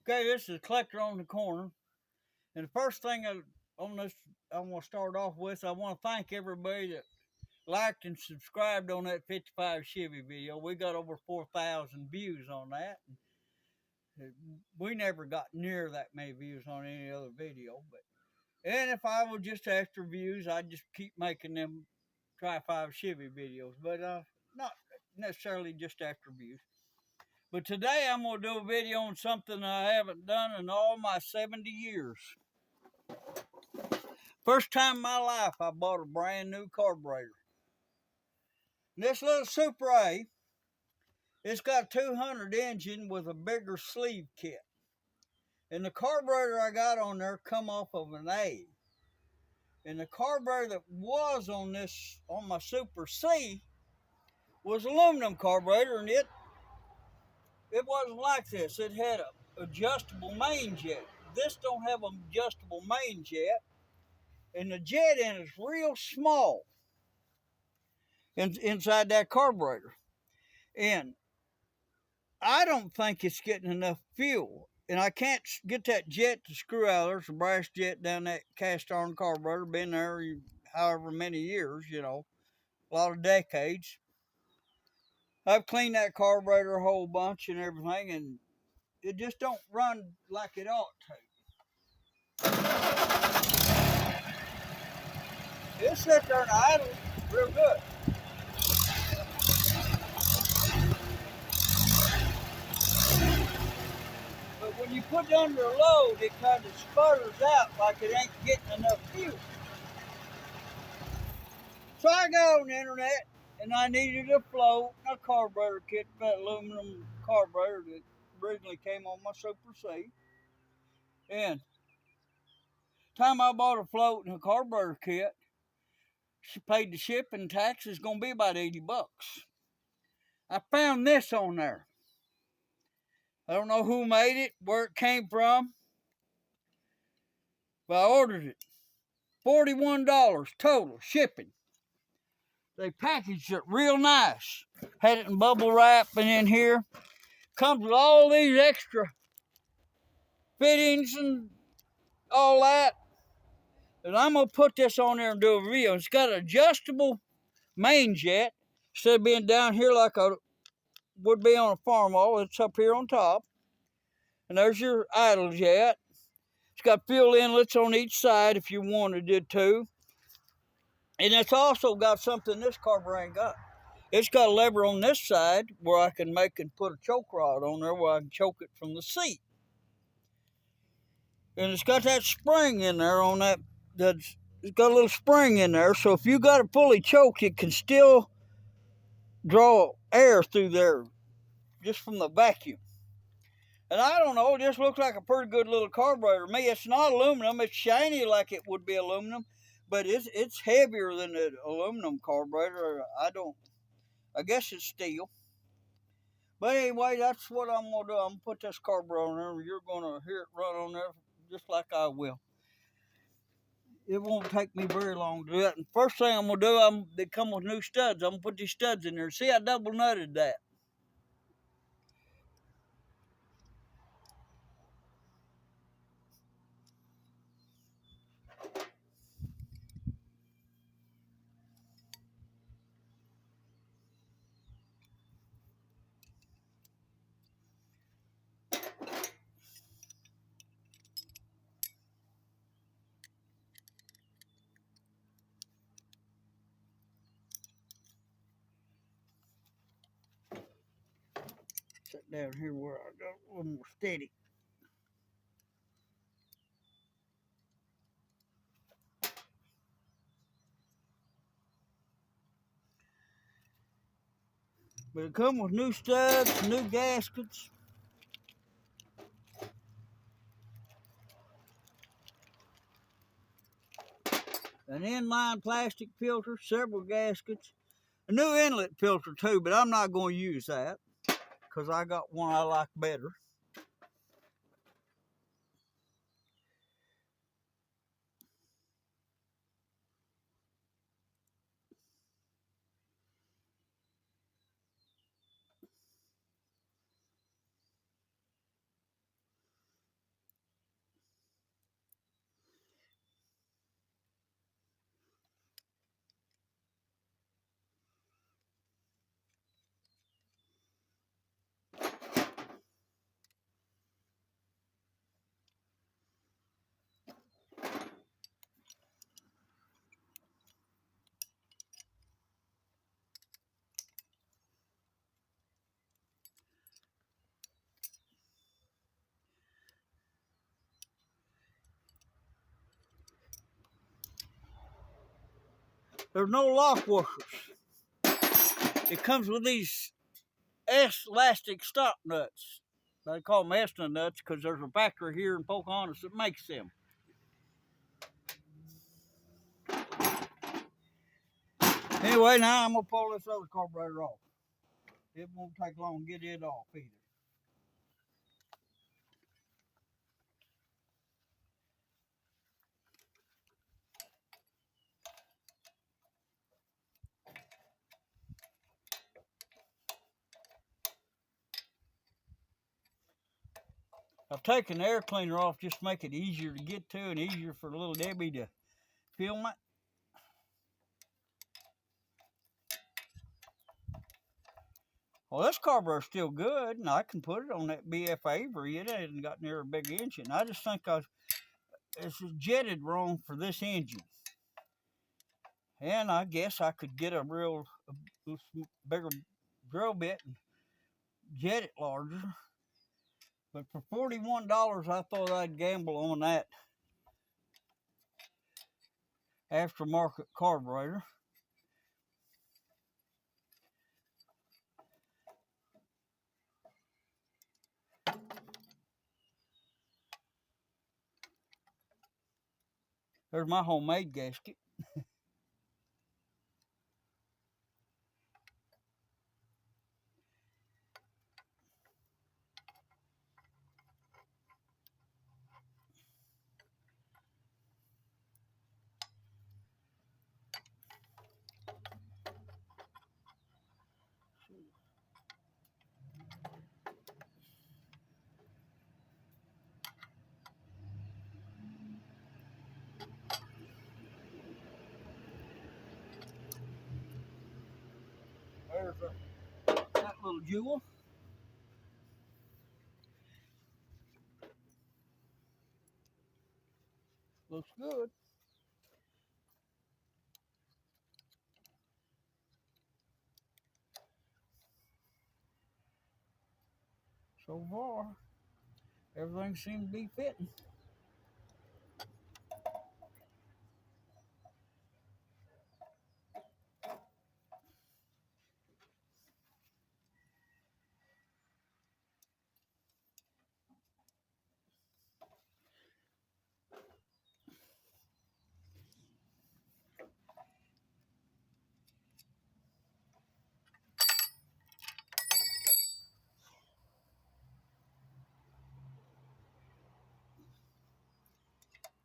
Okay, this is a collector on the corner. And the first thing on this I want to start off with, I want to thank everybody that liked and subscribed on that 55 Chevy video. We got over 4,000 views on that. We never got near that many views on any other video. And if I were just after views, I'd just keep making them try five Chevy videos. But not necessarily just after views. But today I'm going to do a video on something I haven't done in all my 70 years. First time in my life I bought a brand new carburetor. This little Super A, it's got a 200 engine with a bigger sleeve kit. And the carburetor I got on there come off of an A. And the carburetor that was on my Super C was aluminum carburetor, and it wasn't like this. It had a adjustable main jet. This don't have an adjustable main jet, and the jet in is real small inside that carburetor. And I don't think it's getting enough fuel. And I can't get that jet to screw out. There's a brass jet down that cast iron carburetor, been there however many years, a lot of decades. I've cleaned that carburetor a whole bunch and everything, and it just don't run like it ought to. It sits there and idle real good. But when you put it under a load, it kind of sputters out like it ain't getting enough fuel. So I got on the internet and I needed a float and a carburetor kit for that aluminum carburetor that originally came on my Super C. And time I bought a float and a carburetor kit, she paid the shipping tax. It's gonna be about $80. I found this on there. I don't know who made it, where it came from, but I ordered it. $41 total shipping. They packaged it real nice. Had it in bubble wrap and in here. Comes with all these extra fittings and all that. And I'm going to put this on there and do a video. It's got an adjustable main jet. Instead of being down here like I would be on a farm wall, it's up here on top. And there's your idle jet. It's got fuel inlets on each side if you wanted it to. And it's also got something this carburetor ain't got. It's got a lever on this side where I can make and put a choke rod on there where I can choke it from the seat. And it's got that spring in there on that. It's got a little spring in there, so if you got it fully choked, it can still draw air through there just from the vacuum. And I don't know, it just looks like a pretty good little carburetor to me. It's not aluminum. It's shiny like it would be aluminum, but it's heavier than the aluminum carburetor. I guess it's steel. But anyway, that's what I'm going to do. I'm going to put this carburetor on there. You're going to hear it run on there just like I will. It won't take me very long to do that. And first thing I'm going to do, they come with new studs. I'm going to put these studs in there. See, I double nutted that. Sit down here where I got a little more steady. But it comes with new studs, new gaskets. An inline plastic filter, several gaskets, a new inlet filter too, but I'm not going to use that because I got one I like better. There's no lock washers. It comes with these elastic stop nuts. They call them Esna nuts because there's a factory here in Pocahontas that makes them. Anyway, now I'm going to pull this other carburetor off. It won't take long to get it off either. I've taken the air cleaner off just to make it easier to get to and easier for little Debbie to film it. Well, this carburetor's still good, and I can put it on that BF Avery. It hasn't got near a big engine. I just think it's jetted wrong for this engine. And I guess I could get a bigger drill bit and jet it larger. But for $41, I thought I'd gamble on that aftermarket carburetor. There's my homemade gasket. There's that little jewel. Looks good. So far, everything seems to be fitting.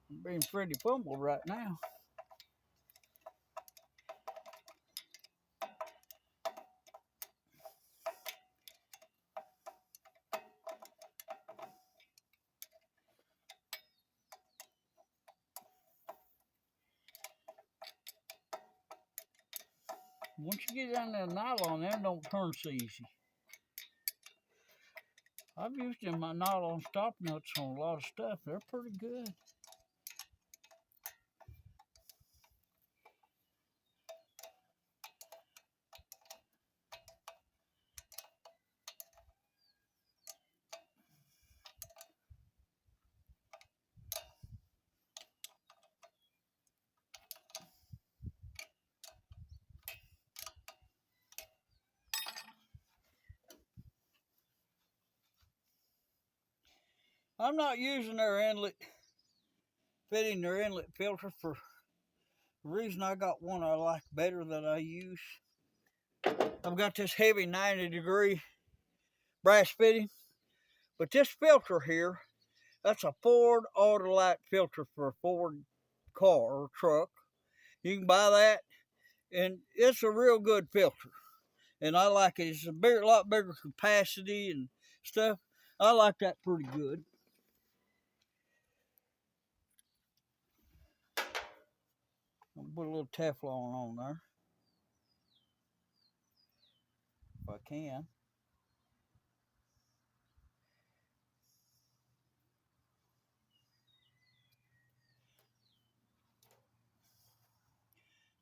I'm being pretty fumbled right now. Once you get down that nylon, them don't turn so easy. I've used them my nylon stop nuts on a lot of stuff. They're pretty good. I'm not using their inlet, fitting their inlet filter for the reason I got one I like better that I use. I've got this heavy 90-degree brass fitting, but this filter here, that's a Ford Autolite filter for a Ford car or truck. You can buy that, and it's a real good filter. And I like it. It's a lot bigger capacity and stuff. I like that pretty good. I'll put a little Teflon on there if I can.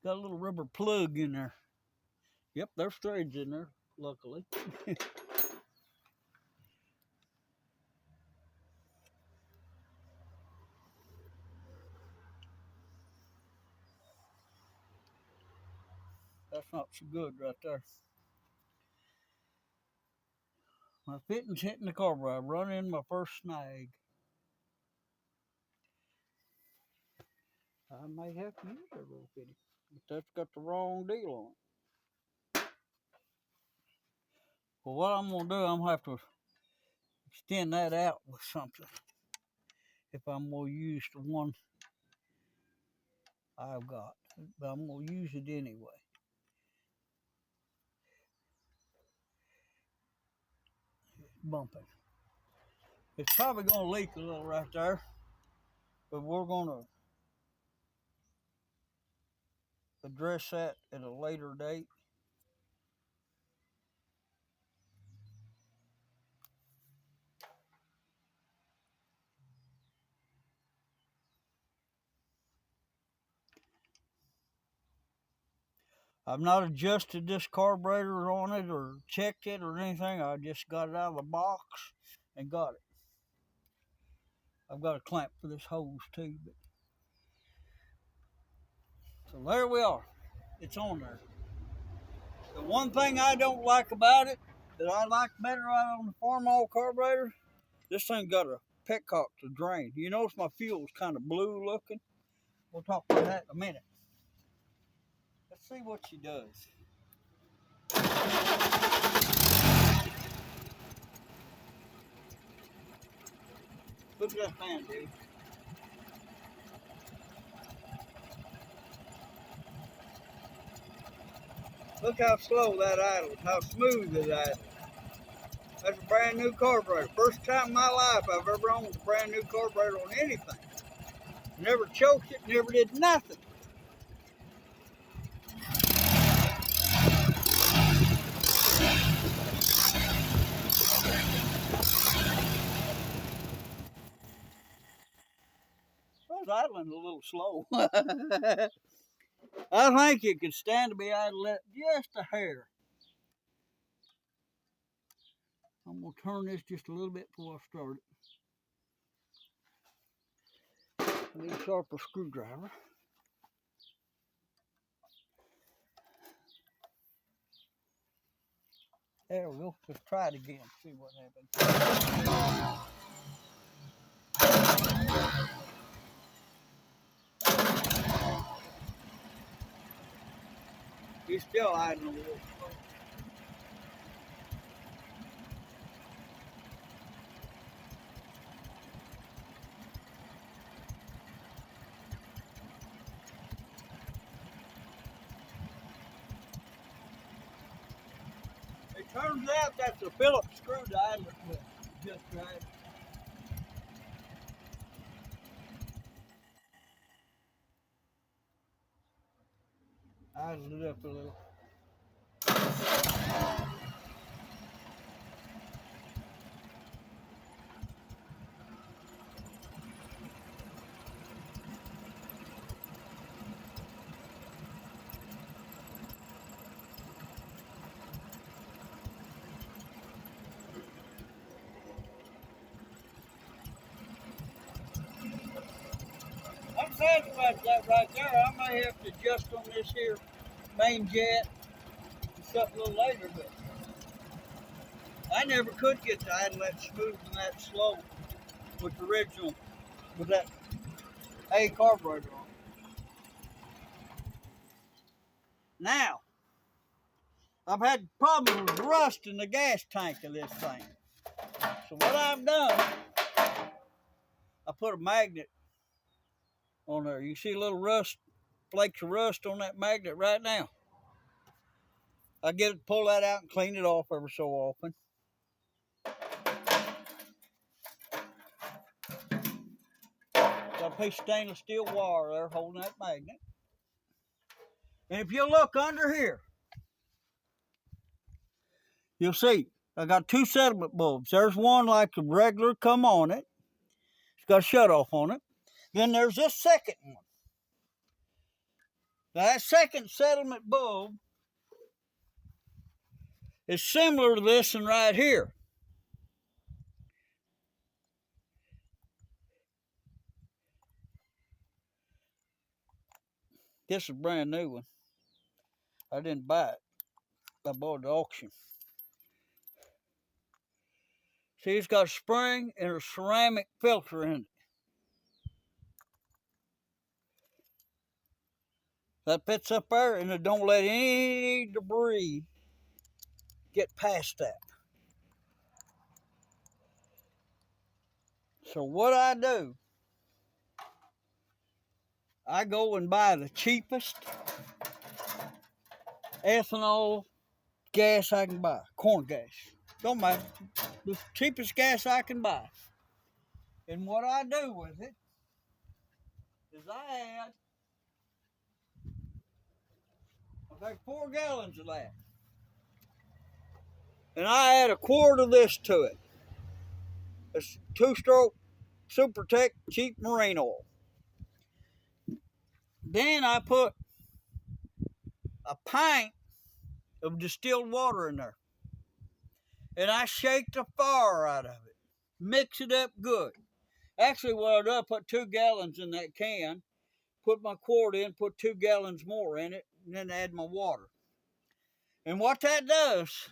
Got a little rubber plug in there. Yep, there's threads in there, luckily. That's not so good right there. My fitting's hitting the carburetor. I've run in my first snag. I may have to use that little fitting, but that's got the wrong deal on it. Well, what I'm gonna do, I'm gonna have to extend that out with something if I'm gonna use the one I've got, but I'm gonna use it anyway. It's bumping. It's probably gonna leak a little right there, but we're gonna address that at a later date. I've not adjusted this carburetor on it or checked it or anything. I just got it out of the box and got it. I've got a clamp for this hose too. But... So there we are. It's on there. The one thing I don't like about it, that I like better out on the farm oil carburetor, this thing got a petcock to drain. You notice my fuel's kind of blue looking? We'll talk about that in a minute. Let's see what she does. Look at that fan, dude. Look how slow that idles, how smooth it idles. That's a brand new carburetor. First time in my life I've ever owned a brand new carburetor on anything. Never choked it, never did nothing. I was idling a little slow. I think it could stand to be idled just a hair. I'm going to turn this just a little bit before I start it. I need a sharper screwdriver. There we go. Let's try it again. See what happens. He's still idling a little slow. It turns out that's a Phillips screw to idle it with. Just right. Idle it up a little. I'm sad about that right there. I may have to adjust on this here main jet and stuff a little later, but I never could get the idle that smooth and that slow with the original, with that A carburetor on. Now, I've had problems with rust in the gas tank of this thing. So what I've done, I put a magnet on there. You see a little rust, flakes of rust on that magnet right now. I get it, pull that out and clean it off every so often. Got a piece of stainless steel wire there holding that magnet. And if you look under here, you'll see I got two settlement bulbs. There's one like the regular come on it. It's got a shut off on it. Then there's this second one. Now that second settlement bulb is similar to this one right here. This is a brand new one. I didn't buy it. I bought it at auction. See, it's got a spring and a ceramic filter in it. That fits up there, and it don't let any debris get past that. So what I do, I go and buy the cheapest ethanol gas I can buy, corn gas. Don't matter, the cheapest gas I can buy. And what I do with it is I take 4 gallons of that. And I add a quart of this to it. It's 2-stroke Super cheap marine oil. Then I put a pint of distilled water in there. And I shake the fire out of it. Mix it up good. Actually, what I do, I put 2 gallons in that can, put my quart in, put 2 gallons more in it, and then add my water. And what that does,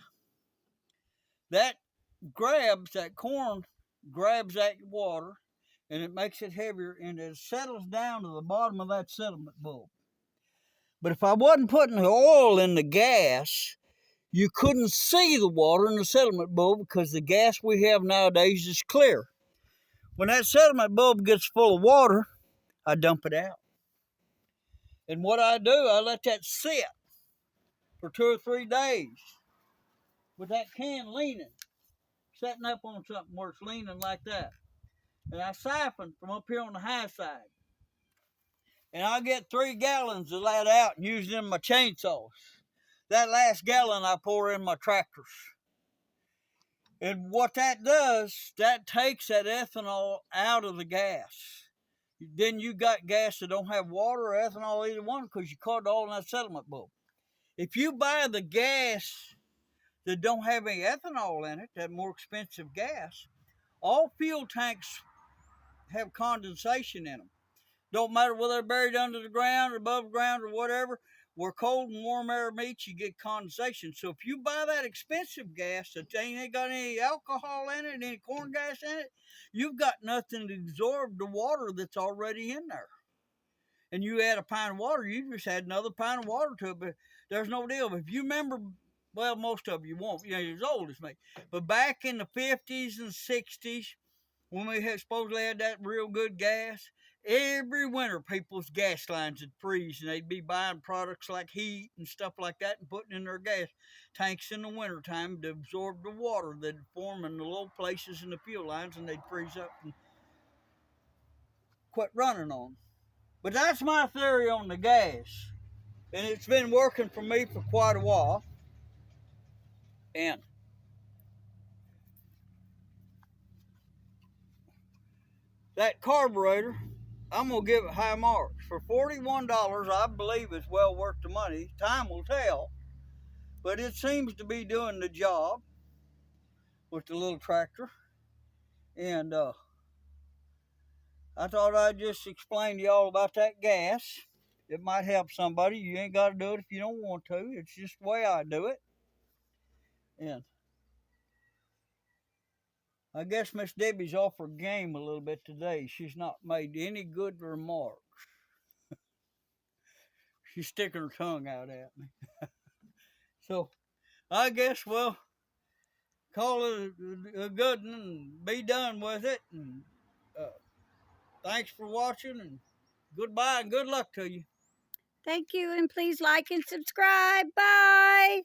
that corn grabs that water, and it makes it heavier, and it settles down to the bottom of that settlement bulb. But if I wasn't putting the oil in the gas, you couldn't see the water in the settlement bulb because the gas we have nowadays is clear. When that settlement bulb gets full of water, I dump it out. And what I do, I let that sit for 2 or 3 days with that can leaning, setting up on something where it's leaning like that. And I siphon from up here on the high side. And I get 3 gallons of that out and use it in my chainsaws. That last gallon I pour in my tractors. And what that does, that takes that ethanol out of the gas. Then you got gas that don't have water or ethanol, either one, because you caught it all in that settlement bulb. If you buy the gas that don't have any ethanol in it, that more expensive gas, all fuel tanks have condensation in them. Don't matter whether they're buried under the ground or above ground or whatever. Where cold and warm air meets, you get condensation. So if you buy that expensive gas that ain't got any alcohol in it, any corn gas in it, you've got nothing to absorb the water that's already in there. And you add a pint of water, you just add another pint of water to it. But there's no deal. If you remember, well, most of you won't. You're as old as me. But back in the 50s and 60s, when we supposedly had that real good gas, every winter people's gas lines would freeze, and they'd be buying products like heat and stuff like that and putting in their gas tanks in the wintertime to absorb the water that'd form in the low places in the fuel lines, and they'd freeze up and quit running on them. But that's my theory on the gas, and it's been working for me for quite a while. And that carburetor, I'm going to give it high marks. For $41, I believe it's well worth the money. Time will tell. But it seems to be doing the job with the little tractor. And I thought I'd just explain to y'all about that gas. It might help somebody. You ain't got to do it if you don't want to. It's just the way I do it. And I guess Miss Debbie's off her game a little bit today. She's not made any good remarks. She's sticking her tongue out at me. So I guess we'll call it a good one and be done with it. And thanks for watching, and goodbye and good luck to you. Thank you, and please like and subscribe. Bye.